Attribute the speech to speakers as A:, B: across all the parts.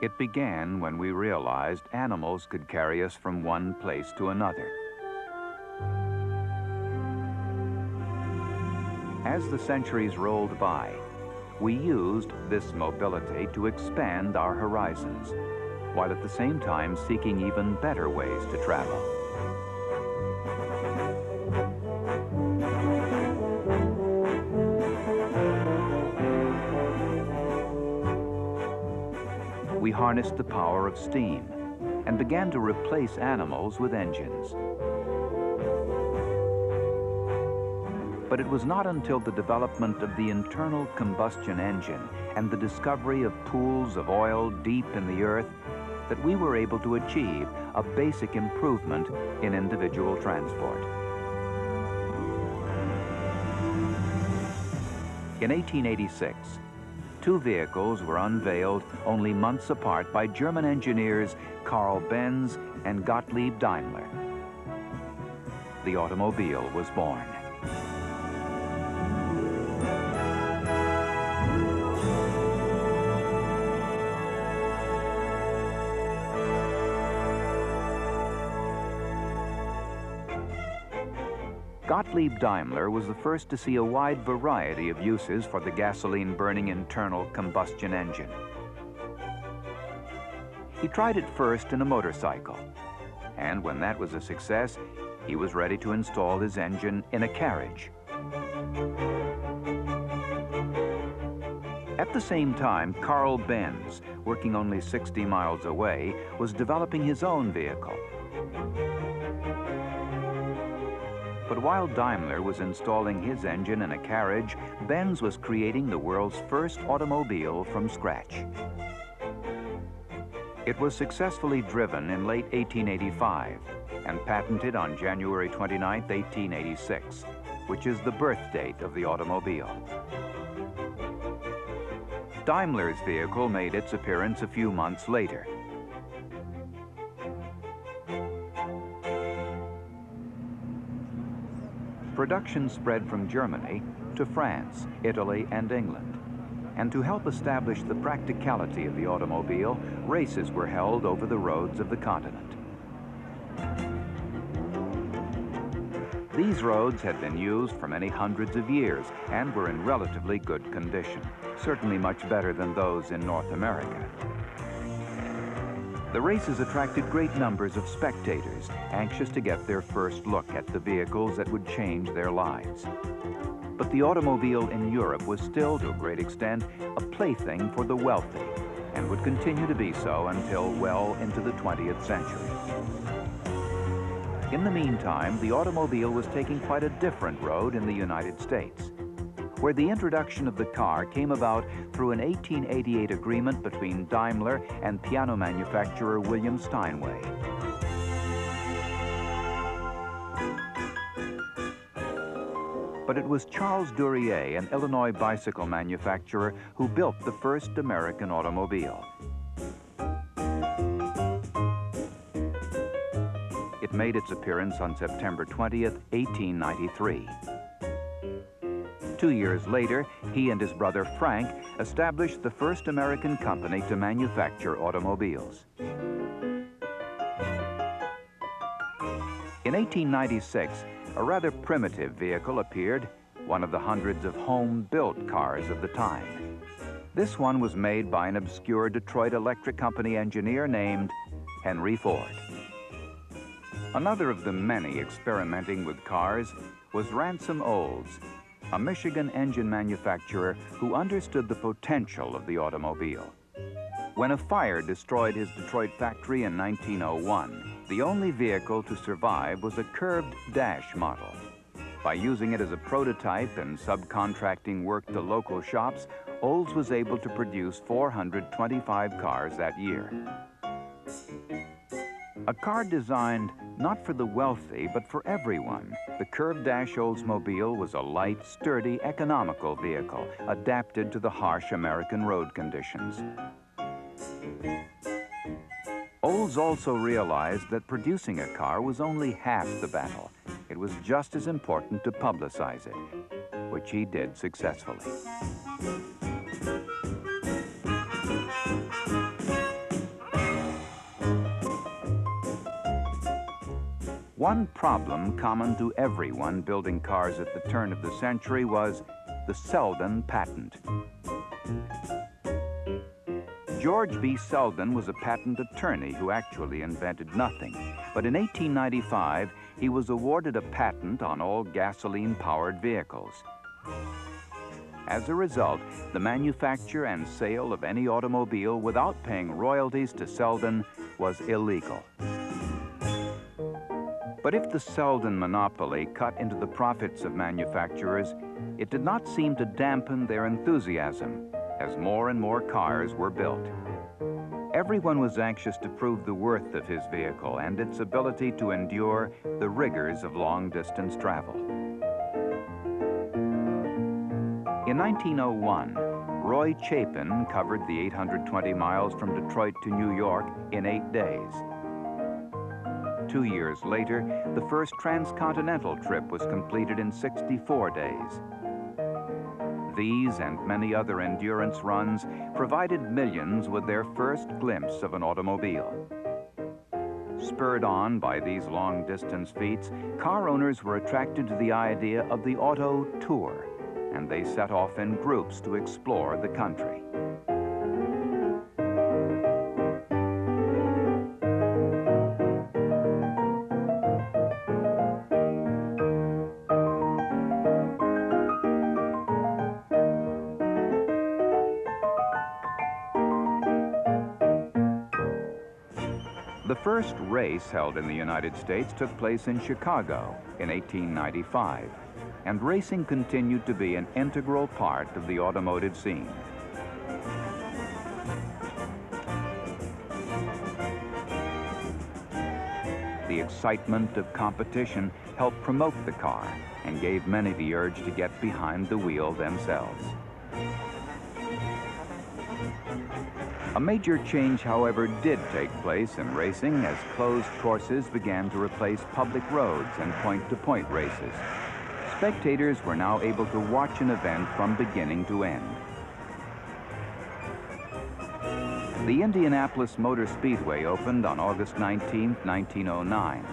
A: It began when we realized animals could carry us from one place to another. As the centuries rolled by, we used this mobility to expand our horizons, while at the same time seeking even better ways to travel. We harnessed the power of steam and began to replace animals with engines. But it was not until the development of the internal combustion engine and the discovery of pools of oil deep in the earth that we were able to achieve a basic improvement in individual transport. In 1886, two vehicles were unveiled only months apart by German engineers Karl Benz and Gottlieb Daimler. The automobile was born. Gottlieb Daimler was the first to see a wide variety of uses for the gasoline-burning internal combustion engine. He tried it first in a motorcycle, and when that was a success, he was ready to install his engine in a carriage. At the same time, Karl Benz, working only 60 miles away, was developing his own vehicle. But while Daimler was installing his engine in a carriage, Benz was creating the world's first automobile from scratch. It was successfully driven in late 1885 and patented on January 29, 1886, which is the birth date of the automobile. Daimler's vehicle made its appearance a few months later. Production spread from Germany to France, Italy, and England. And to help establish the practicality of the automobile, races were held over the roads of the continent. These roads had been used for many hundreds of years and were in relatively good condition, certainly much better than those in North America. The races attracted great numbers of spectators, anxious to get their first look at the vehicles that would change their lives. But the automobile in Europe was still, to a great extent, a plaything for the wealthy, and would continue to be so until well into the 20th century. In the meantime, the automobile was taking quite a different road in the United States, where the introduction of the car came about through an 1888 agreement between Daimler and piano manufacturer William Steinway. But it was Charles Duryea, an Illinois bicycle manufacturer, who built the first American automobile. It made its appearance on September 20th, 1893. 2 years later, he and his brother Frank established the first American company to manufacture automobiles. In 1896, a rather primitive vehicle appeared, one of the hundreds of home-built cars of the time. This one was made by an obscure Detroit Electric Company engineer named Henry Ford. Another of the many experimenting with cars was Ransom Olds, a Michigan engine manufacturer who understood the potential of the automobile. When a fire destroyed his Detroit factory in 1901, the only vehicle to survive was a curved dash model. By using it as a prototype and subcontracting work to local shops, Olds was able to produce 425 cars that year. A car designed not for the wealthy, but for everyone, the curved dash Oldsmobile was a light, sturdy, economical vehicle adapted to the harsh American road conditions. Olds also realized that producing a car was only half the battle. It was just as important to publicize it, which he did successfully. One problem common to everyone building cars at the turn of the century was the Selden Patent. George B. Selden was a patent attorney who actually invented nothing. But in 1895, he was awarded a patent on all gasoline-powered vehicles. As a result, the manufacture and sale of any automobile without paying royalties to Selden was illegal. But if the Selden monopoly cut into the profits of manufacturers, it did not seem to dampen their enthusiasm, as more and more cars were built. Everyone was anxious to prove the worth of his vehicle and its ability to endure the rigors of long-distance travel. In 1901, Roy Chapin covered the 820 miles from Detroit to New York in 8 days. 2 years later, the first transcontinental trip was completed in 64 days. These and many other endurance runs provided millions with their first glimpse of an automobile. Spurred on by these long-distance feats, car owners were attracted to the idea of the auto tour, and they set off in groups to explore the country. The first race held in the United States took place in Chicago in 1895, and racing continued to be an integral part of the automotive scene. The excitement of competition helped promote the car and gave many the urge to get behind the wheel themselves. A major change, however, did take place in racing as closed courses began to replace public roads and point-to-point races. Spectators were now able to watch an event from beginning to end. The Indianapolis Motor Speedway opened on August 19, 1909,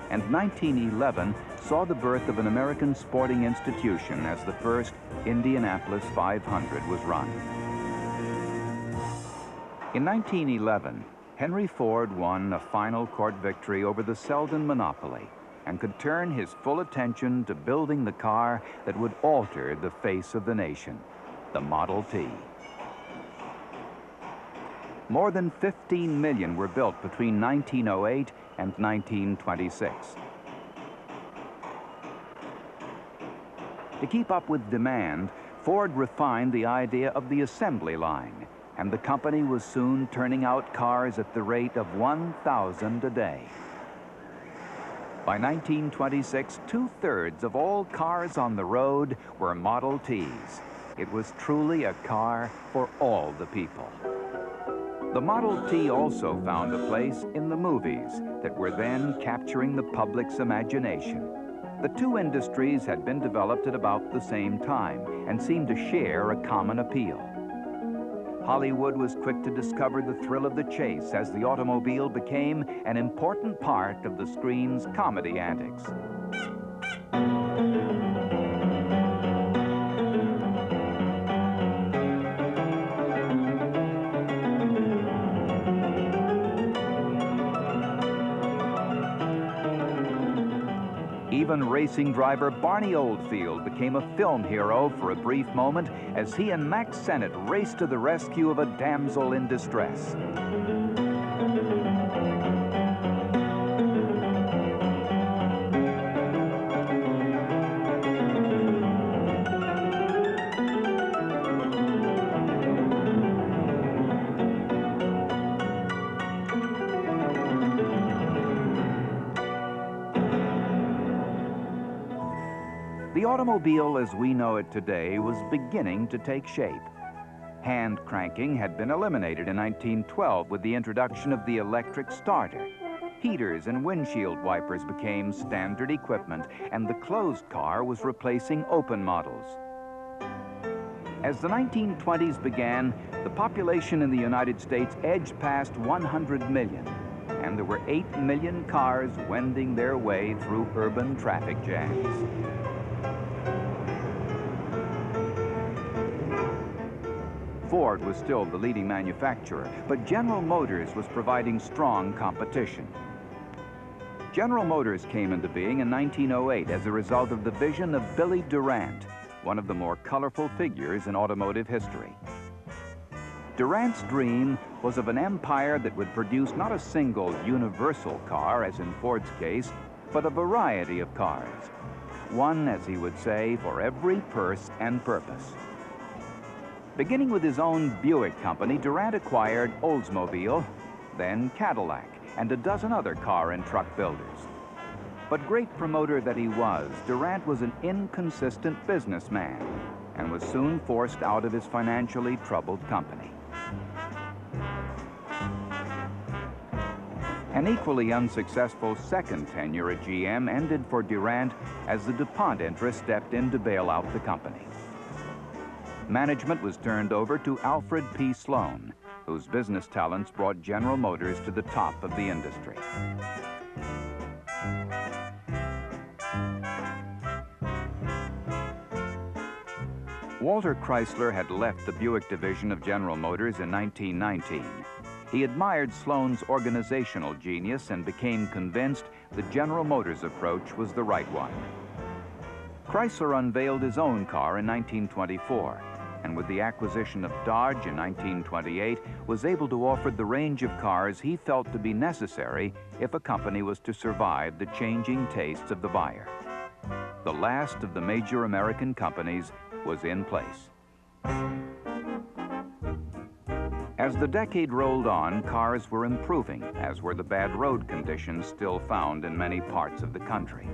A: and 1911 saw the birth of an American sporting institution as the first Indianapolis 500 was run. In 1911, Henry Ford won a final court victory over the Selden monopoly and could turn his full attention to building the car that would alter the face of the nation, the Model T. More than 15 million were built between 1908 and 1926. To keep up with demand, Ford refined the idea of the assembly line, and the company was soon turning out cars at the rate of 1,000 a day. By 1926, 2/3 of all cars on the road were Model Ts. It was truly a car for all the people. The Model T also found a place in the movies that were then capturing the public's imagination. The two industries had been developed at about the same time and seemed to share a common appeal. Hollywood was quick to discover the thrill of the chase as the automobile became an important part of the screen's comedy antics. Even racing driver Barney Oldfield became a film hero for a brief moment as he and Max Sennett raced to the rescue of a damsel in distress. The automobile as we know it today was beginning to take shape. Hand cranking had been eliminated in 1912 with the introduction of the electric starter. Heaters and windshield wipers became standard equipment, and the closed car was replacing open models. As the 1920s began, the population in the United States edged past 100 million, and there were 8 million cars wending their way through urban traffic jams. Ford was still the leading manufacturer, but General Motors was providing strong competition. General Motors came into being in 1908 as a result of the vision of Billy Durant, one of the more colorful figures in automotive history. Durant's dream was of an empire that would produce not a single universal car, as in Ford's case, but a variety of cars. One, as he would say, for every purse and purpose. Beginning with his own Buick company, Durant acquired Oldsmobile, then Cadillac, and a dozen other car and truck builders. But great promoter that he was, Durant was an inconsistent businessman and was soon forced out of his financially troubled company. An equally unsuccessful second tenure at GM ended for Durant as the DuPont interest stepped in to bail out the company. Management was turned over to Alfred P. Sloan, whose business talents brought General Motors to the top of the industry. Walter Chrysler had left the Buick division of General Motors in 1919. He admired Sloan's organizational genius and became convinced the General Motors approach was the right one. Chrysler unveiled his own car in 1924, and with the acquisition of Dodge in 1928, was able to offer the range of cars he felt to be necessary if a company was to survive the changing tastes of the buyer. The last of the major American companies was in place. As the decade rolled on, cars were improving, as were the bad road conditions still found in many parts of the country.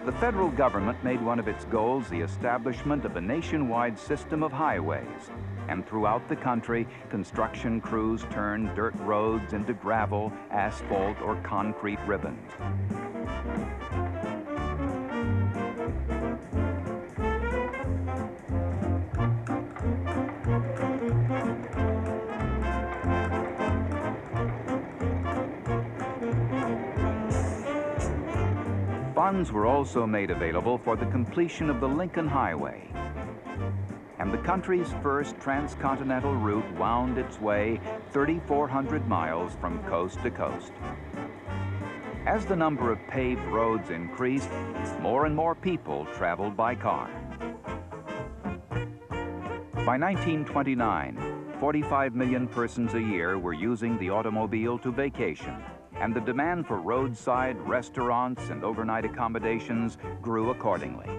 A: The federal government made one of its goals the establishment of a nationwide system of highways, and throughout the country, construction crews turned dirt roads into gravel, asphalt, or concrete ribbons. Funds were also made available for the completion of the Lincoln Highway. And the country's first transcontinental route wound its way 3,400 miles from coast to coast. As the number of paved roads increased, more and more people traveled by car. By 1929, 45 million persons a year were using the automobile to vacation, and the demand for roadside restaurants and overnight accommodations grew accordingly.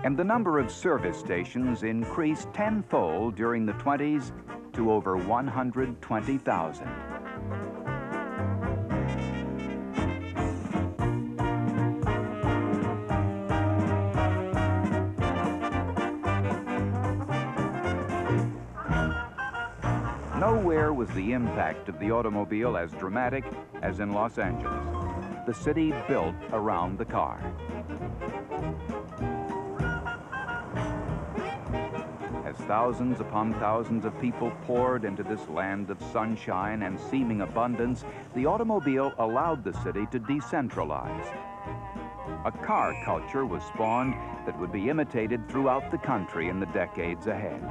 A: And the number of service stations increased tenfold during the 20s to over 120,000. Nowhere was the impact of the automobile as dramatic as in Los Angeles, the city built around the car. As thousands upon thousands of people poured into this land of sunshine and seeming abundance, the automobile allowed the city to decentralize. A car culture was spawned that would be imitated throughout the country in the decades ahead.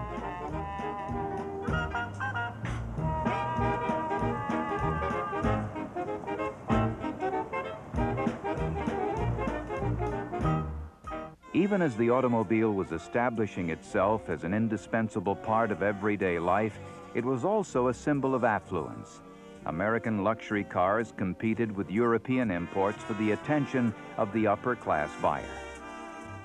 A: Even as the automobile was establishing itself as an indispensable part of everyday life, it was also a symbol of affluence. American luxury cars competed with European imports for the attention of the upper-class buyer.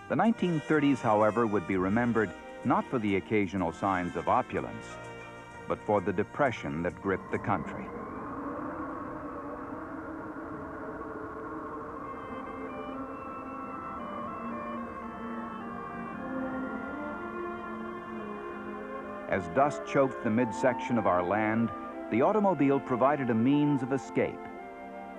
A: The 1930s, however, would be remembered not for the occasional signs of opulence, but for the depression that gripped the country. As dust choked the midsection of our land, the automobile provided a means of escape.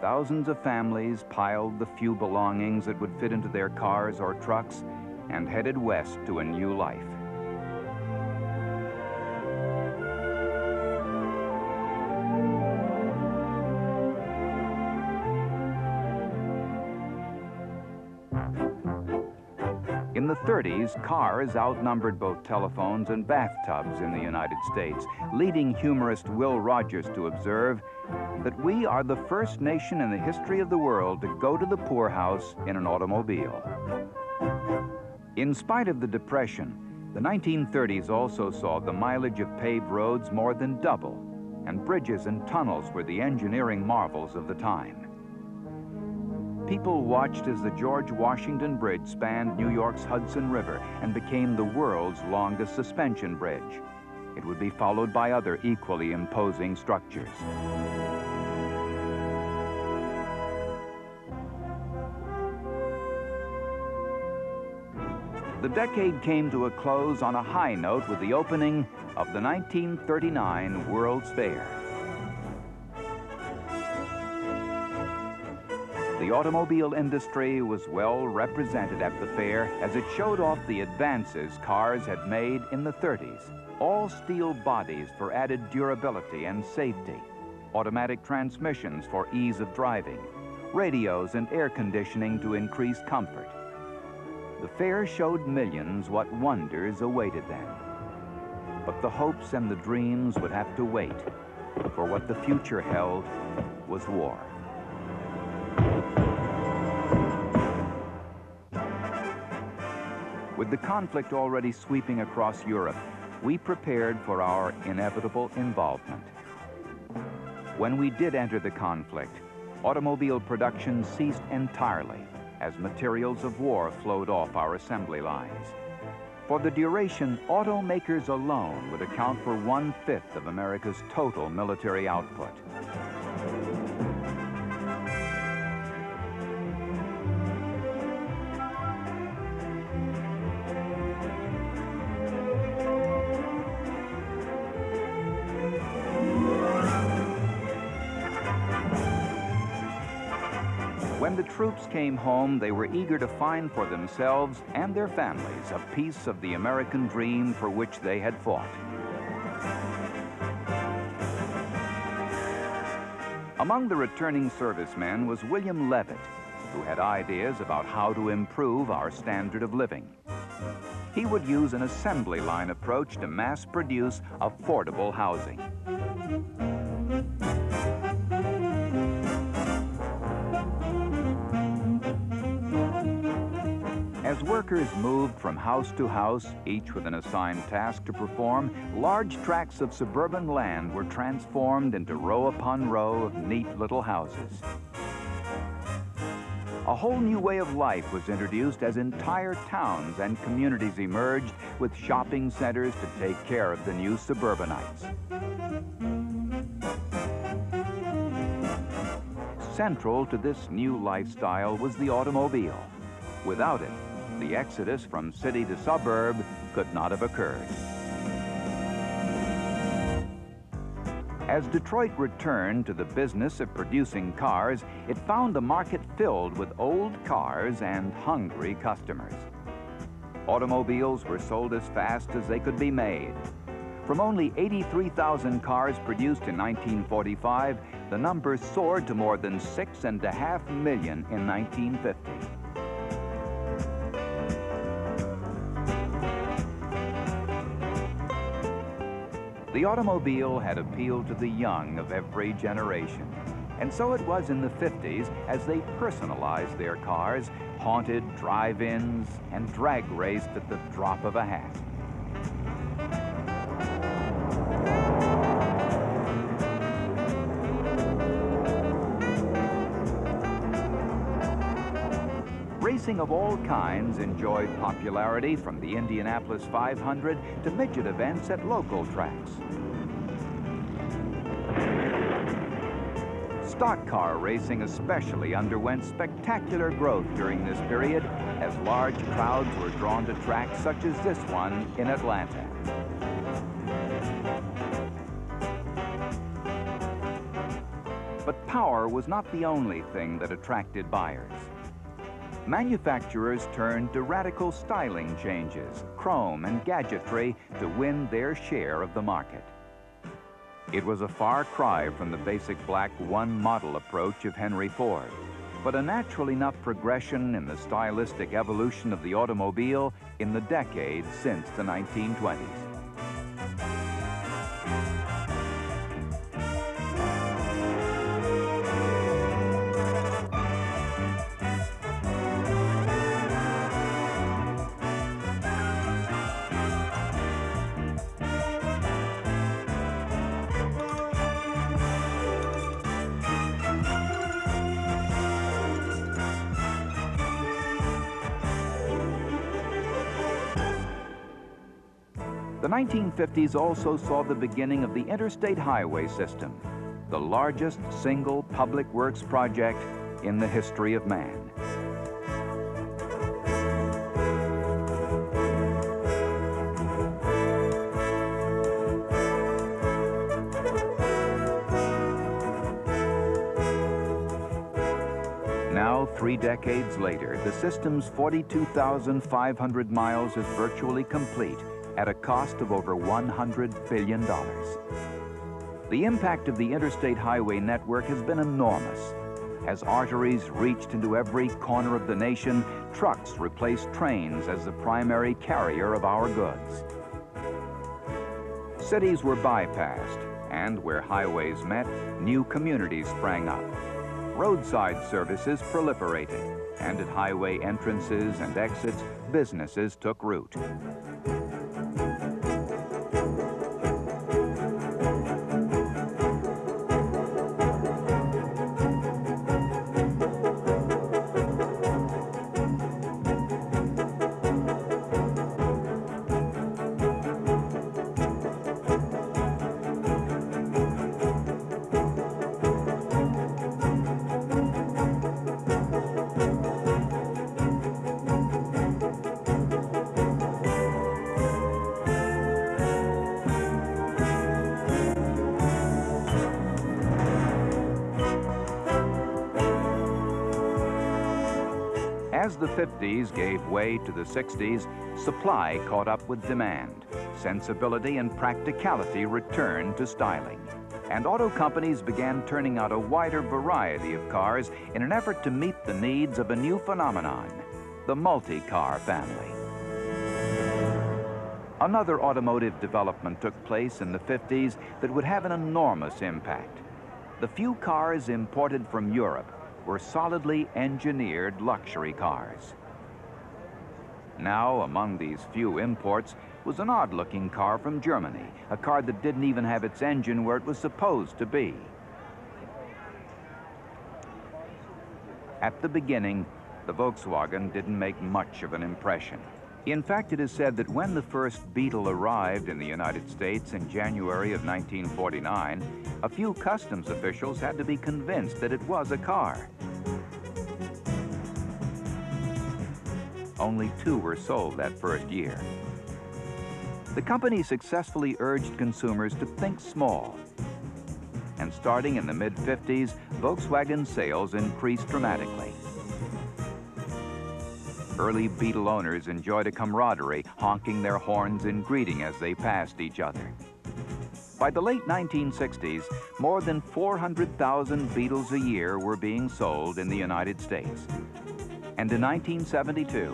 A: Thousands of families piled the few belongings that would fit into their cars or trucks and headed west to a new life. In the 30s, cars outnumbered both telephones and bathtubs in the United States, leading humorist Will Rogers to observe that we are the first nation in the history of the world to go to the poorhouse in an automobile. In spite of the Depression, the 1930s also saw the mileage of paved roads more than double, and bridges and tunnels were the engineering marvels of the time. People watched as the George Washington Bridge spanned New York's Hudson River and became the world's longest suspension bridge. It would be followed by other equally imposing structures. The decade came to a close on a high note with the opening of the 1939 World's Fair. The automobile industry was well represented at the fair as it showed off the advances cars had made in the 30s. All steel bodies for added durability and safety, automatic transmissions for ease of driving, radios and air conditioning to increase comfort. The fair showed millions what wonders awaited them. But the hopes and the dreams would have to wait, for what the future held was war. With the conflict already sweeping across Europe, we prepared for our inevitable involvement. When we did enter the conflict, automobile production ceased entirely as materials of war flowed off our assembly lines. For the duration, automakers alone would account for 1/5 of America's total military output. When the troops came home, they were eager to find for themselves and their families a piece of the American dream for which they had fought. Among the returning servicemen was William Levitt, who had ideas about how to improve our standard of living. He would use an assembly line approach to mass produce affordable housing. As workers moved from house to house, each with an assigned task to perform, large tracts of suburban land were transformed into row upon row of neat little houses. A whole new way of life was introduced as entire towns and communities emerged with shopping centers to take care of the new suburbanites. Central to this new lifestyle was the automobile. Without it, the exodus from city to suburb could not have occurred. As Detroit returned to the business of producing cars, it found a market filled with old cars and hungry customers. Automobiles were sold as fast as they could be made. From only 83,000 cars produced in 1945, the number soared to more than 6.5 million in 1950. The automobile had appealed to the young of every generation, and so it was in the 50s as they personalized their cars, haunted drive-ins, and drag raced at the drop of a hat. Racing of all kinds enjoyed popularity from the Indianapolis 500 to midget events at local tracks. Stock car racing especially underwent spectacular growth during this period as large crowds were drawn to tracks such as this one in Atlanta. But power was not the only thing that attracted buyers. Manufacturers turned to radical styling changes, chrome and gadgetry to win their share of the market. It was a far cry from the basic black one-model approach of Henry Ford. but a natural enough progression in the stylistic evolution of the automobile in the decades since the 1920s. The 1950s also saw the beginning of the Interstate Highway System, the largest single public works project in the history of man. Now, 3 decades later, the system's 42,500 miles is virtually complete at a cost of over $100 billion. The impact of the interstate highway network has been enormous. As arteries reached into every corner of the nation, trucks replaced trains as the primary carrier of our goods. Cities were bypassed, and where highways met, new communities sprang up. Roadside services proliferated, and at highway entrances and exits, businesses took root. As the 50s gave way to the 60s, supply caught up with demand. Sensibility and practicality returned to styling. And auto companies began turning out a wider variety of cars in an effort to meet the needs of a new phenomenon, the multi-car family. Another automotive development took place in the 50s that would have an enormous impact. The few cars imported from Europe were solidly engineered luxury cars. Now, among these few imports was an odd-looking car from Germany, a car that didn't even have its engine where it was supposed to be. At the beginning, the Volkswagen didn't make much of an impression. In fact, it is said that when the first Beetle arrived in the United States in January of 1949, a few customs officials had to be convinced that it was a car. Only 2 were sold that first year. The company successfully urged consumers to think small. And starting in the mid-50s, Volkswagen sales increased dramatically. Early Beetle owners enjoyed a camaraderie, honking their horns in greeting as they passed each other. By the late 1960s, more than 400,000 Beetles a year were being sold in the United States. And in 1972,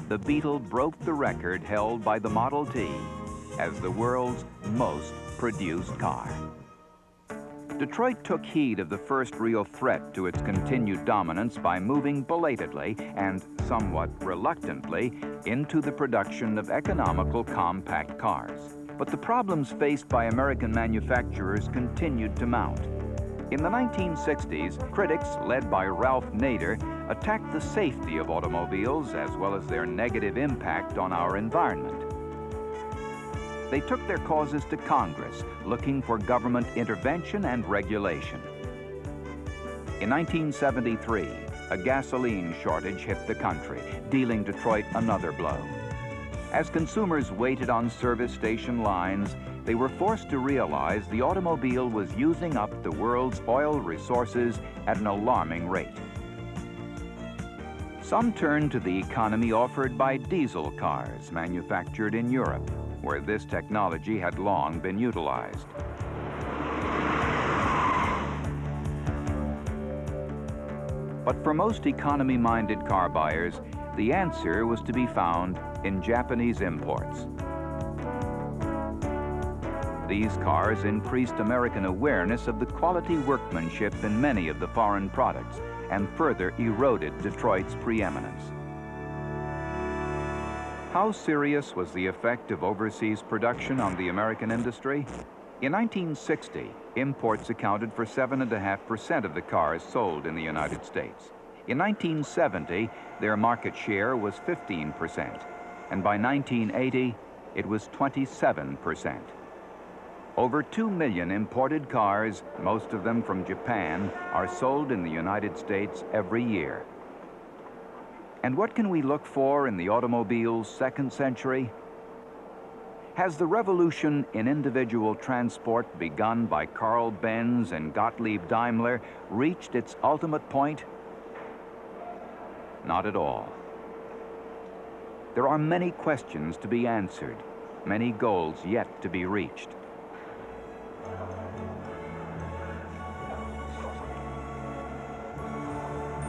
A: the Beetle broke the record held by the Model T as the world's most produced car. Detroit took heed of the first real threat to its continued dominance by moving belatedly and somewhat reluctantly into the production of economical compact cars. But the problems faced by American manufacturers continued to mount. In the 1960s, critics, led by Ralph Nader, attacked the safety of automobiles as well as their negative impact on our environment. They took their causes to Congress, looking for government intervention and regulation. In 1973, a gasoline shortage hit the country, dealing Detroit another blow. As consumers waited on service station lines, they were forced to realize the automobile was using up the world's oil resources at an alarming rate. Some turned to the economy offered by diesel cars manufactured in Europe, where this technology had long been utilized. But for most economy-minded car buyers, the answer was to be found in Japanese imports. These cars increased American awareness of the quality workmanship in many of the foreign products and further eroded Detroit's preeminence. How serious was the effect of overseas production on the American industry? In 1960, imports accounted for 7.5% of the cars sold in the United States. In 1970, their market share was 15%, and by 1980, it was 27%. Over 2 million imported cars, most of them from Japan, are sold in the United States every year. And what can we look for in the automobile's second century? Has the revolution in individual transport begun by Karl Benz and Gottlieb Daimler reached its ultimate point? Not at all. There are many questions to be answered, many goals yet to be reached.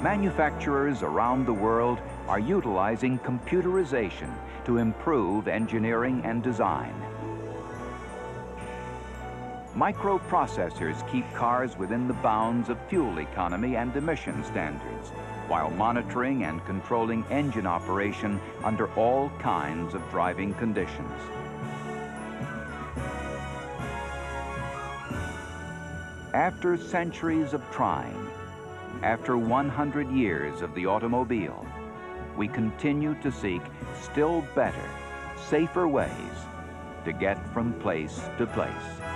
A: Manufacturers around the world are utilizing computerization to improve engineering and design. Microprocessors keep cars within the bounds of fuel economy and emission standards, while monitoring and controlling engine operation under all kinds of driving conditions. After centuries of trying, after 100 years of the automobile, we continue to seek still better, safer ways to get from place to place.